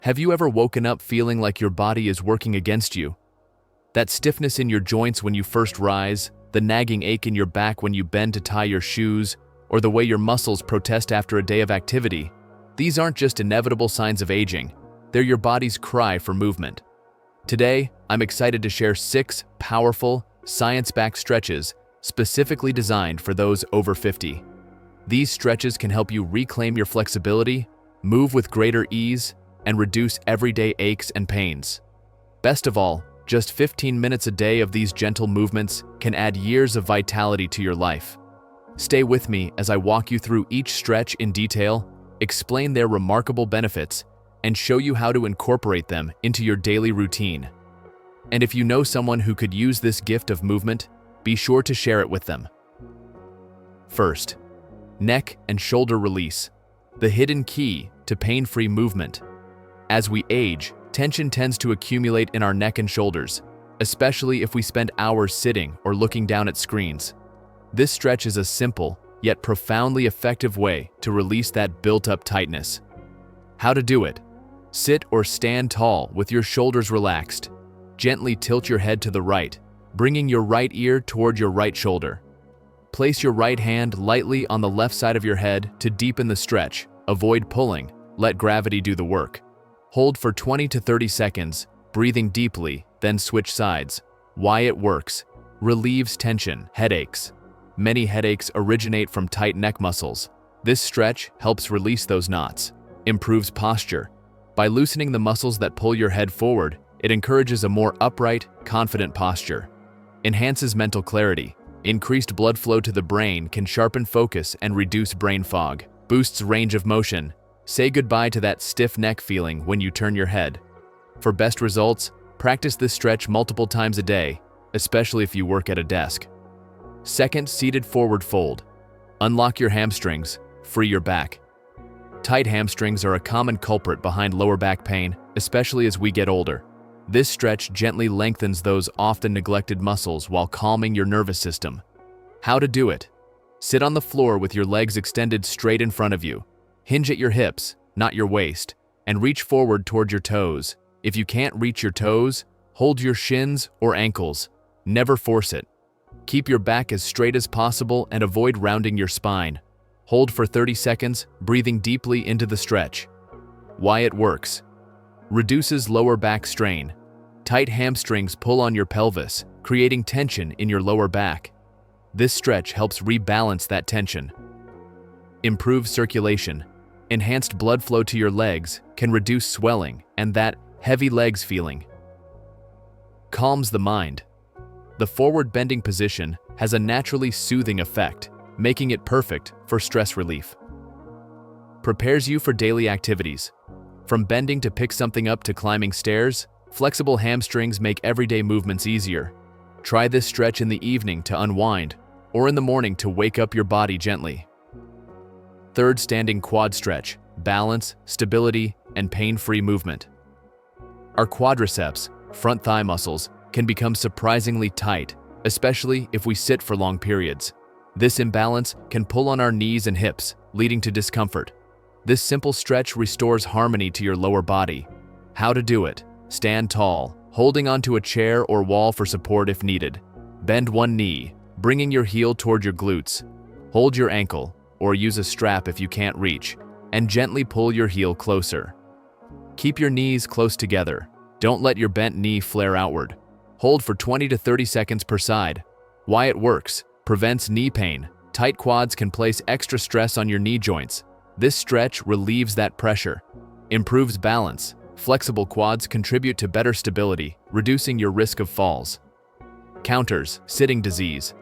Have you ever woken up feeling like your body is working against you? That stiffness in your joints when you first rise, the nagging ache in your back when you bend to tie your shoes, or the way your muscles protest after a day of activity? These aren't just inevitable signs of aging, they're your body's cry for movement. Today, I'm excited to share 6 powerful, science-backed stretches specifically designed for those over 50. These stretches can help you reclaim your flexibility, move with greater ease, and reduce everyday aches and pains. Best of all, just 15 minutes a day of these gentle movements can add years of vitality to your life. Stay with me as I walk you through each stretch in detail, explain their remarkable benefits, and show you how to incorporate them into your daily routine. And if you know someone who could use this gift of movement, be sure to share it with them. First, neck and shoulder release, the hidden key to pain-free movement. As we age, tension tends to accumulate in our neck and shoulders, especially if we spend hours sitting or looking down at screens. This stretch is a simple, yet profoundly effective way to release that built-up tightness. How to do it? Sit or stand tall with your shoulders relaxed. Gently tilt your head to the right, bringing your right ear toward your right shoulder. Place your right hand lightly on the left side of your head to deepen the stretch. Avoid pulling, let gravity do the work. Hold for 20 to 30 seconds, breathing deeply, then switch sides. Why it works: relieves tension, headaches. Many headaches originate from tight neck muscles. This stretch helps release those knots. Improves posture. By loosening the muscles that pull your head forward, it encourages a more upright, confident posture. Enhances mental clarity. Increased blood flow to the brain can sharpen focus and reduce brain fog. Boosts range of motion. Say goodbye to that stiff neck feeling when you turn your head. For best results, practice this stretch multiple times a day, especially if you work at a desk. Second, seated forward fold. Unlock your hamstrings, free your back. Tight hamstrings are a common culprit behind lower back pain, especially as we get older. This stretch gently lengthens those often neglected muscles while calming your nervous system. How to do it? Sit on the floor with your legs extended straight in front of you. Hinge at your hips, not your waist, and reach forward toward your toes. If you can't reach your toes, hold your shins or ankles. Never force it. Keep your back as straight as possible and avoid rounding your spine. Hold for 30 seconds, breathing deeply into the stretch. Why it works: reduces lower back strain. Tight hamstrings pull on your pelvis, creating tension in your lower back. This stretch helps rebalance that tension. Improves circulation. Enhanced blood flow to your legs can reduce swelling and that heavy legs feeling. Calms the mind. The forward bending position has a naturally soothing effect, making it perfect for stress relief. Prepares you for daily activities. From bending to pick something up to climbing stairs, flexible hamstrings make everyday movements easier. Try this stretch in the evening to unwind, or in the morning to wake up your body gently. Third, standing quad stretch. Balance, stability, and pain-free movement. Our quadriceps, front thigh muscles, can become surprisingly tight, especially if we sit for long periods. This imbalance can pull on our knees and hips, leading to discomfort. This simple stretch restores harmony to your lower body. How to do it? Stand tall, holding onto a chair or wall for support if needed. Bend one knee, bringing your heel toward your glutes. Hold your ankle, or use a strap if you can't reach, and gently pull your heel closer. Keep your knees close together. Don't let your bent knee flare outward. Hold for 20 to 30 seconds per side. Why it works: prevents knee pain. Tight quads can place extra stress on your knee joints. This stretch relieves that pressure. Improves balance. Flexible quads contribute to better stability, reducing your risk of falls. Counters sitting disease.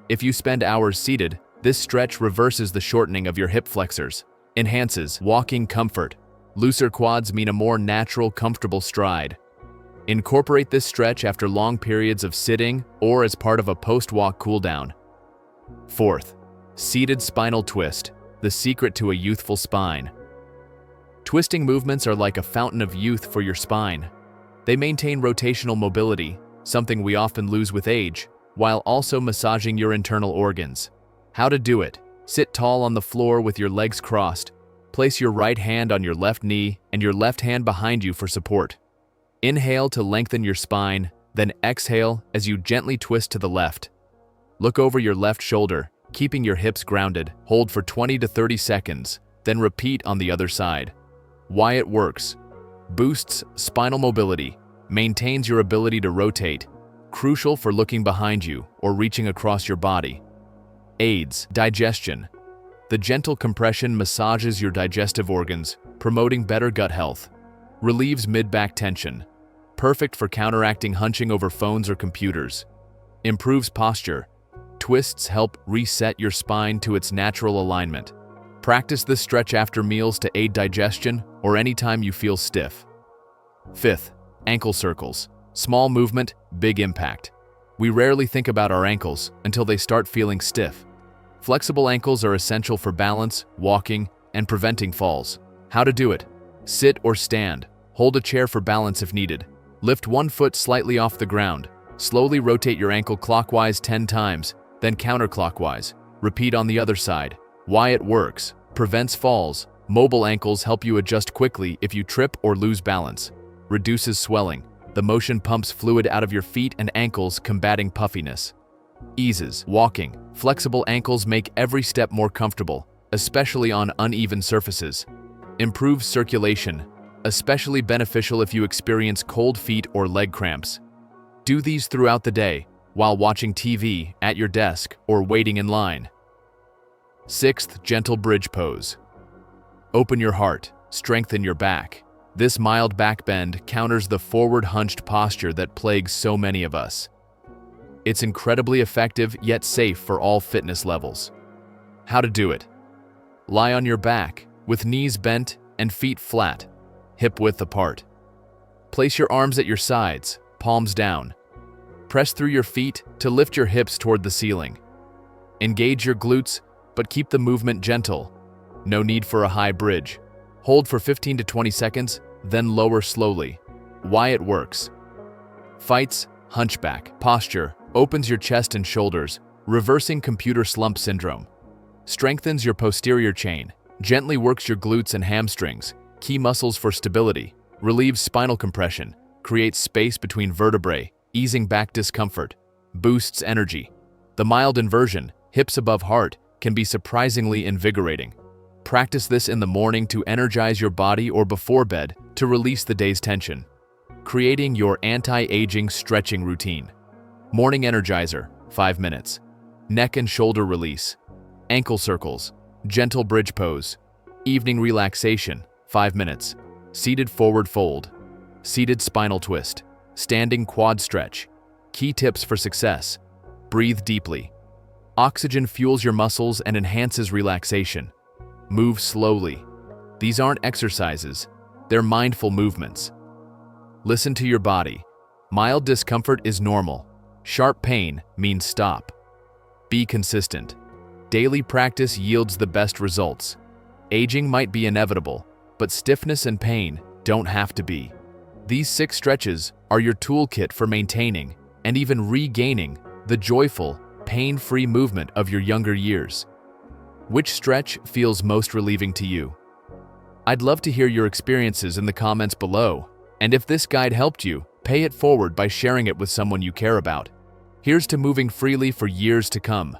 If you spend hours seated, this stretch reverses the shortening of your hip flexors. Enhances walking comfort. Looser quads mean a more natural, comfortable stride. Incorporate this stretch after long periods of sitting or as part of a post-walk cooldown. Fourth, seated spinal twist, the secret to a youthful spine. Twisting movements are like a fountain of youth for your spine. They maintain rotational mobility, something we often lose with age, while also massaging your internal organs. How to do it? Sit tall on the floor with your legs crossed. Place your right hand on your left knee and your left hand behind you for support. Inhale to lengthen your spine, then exhale as you gently twist to the left. Look over your left shoulder, keeping your hips grounded. Hold for 20 to 30 seconds, then repeat on the other side. Why it works: boosts spinal mobility, maintains your ability to rotate, crucial for looking behind you or reaching across your body. Aids digestion. The gentle compression massages your digestive organs, promoting better gut health. Relieves mid-back tension, perfect for counteracting hunching over phones or computers. Improves posture. Twists help reset your spine to its natural alignment. Practice this stretch after meals to aid digestion or anytime you feel stiff. Fifth, ankle circles. Small movement, big impact. We rarely think about our ankles until they start feeling stiff. Flexible ankles are essential for balance, walking, and preventing falls. How to do it: sit or stand. Hold a chair for balance if needed. Lift one foot slightly off the ground. Slowly rotate your ankle clockwise 10 times, then counterclockwise. Repeat on the other side. Why it works: prevents falls. Mobile ankles help you adjust quickly if you trip or lose balance. Reduces swelling. The motion pumps fluid out of your feet and ankles, combating puffiness. Eases walking. Flexible ankles make every step more comfortable, especially on uneven surfaces. Improves circulation, especially beneficial if you experience cold feet or leg cramps. Do these throughout the day, while watching TV, at your desk, or waiting in line. Sixth, gentle bridge pose. Open your heart, strengthen your back. This mild back bend counters the forward hunched posture that plagues so many of us. It's incredibly effective yet safe for all fitness levels. How to do it: lie on your back, with knees bent and feet flat, hip width apart. Place your arms at your sides, palms down. Press through your feet to lift your hips toward the ceiling. Engage your glutes, but keep the movement gentle. No need for a high bridge. Hold for 15 to 20 seconds, then lower slowly. Why it works: fights hunchback posture, opens your chest and shoulders, reversing computer slump syndrome. Strengthens your posterior chain, gently works your glutes and hamstrings, key muscles for stability. Relieves spinal compression, creates space between vertebrae, easing back discomfort. Boosts energy. The mild inversion, hips above heart, can be surprisingly invigorating. Practice this in the morning to energize your body or before bed to release the day's tension. Creating your anti-aging stretching routine. Morning energizer, 5 minutes. Neck and shoulder release. Ankle circles, gentle bridge pose. Evening relaxation, 5 minutes. Seated forward fold. Seated spinal twist. Standing quad stretch. Key tips for success: breathe deeply. Oxygen fuels your muscles and enhances relaxation. Move slowly. These aren't exercises, they're mindful movements. Listen to your body. Mild discomfort is normal. Sharp pain means stop. Be consistent. Daily practice yields the best results. Aging might be inevitable, but stiffness and pain don't have to be. These 6 stretches are your toolkit for maintaining and even regaining the joyful, pain-free movement of your younger years. Which stretch feels most relieving to you? I'd love to hear your experiences in the comments below, and if this guide helped you, pay it forward by sharing it with someone you care about. Here's to moving freely for years to come.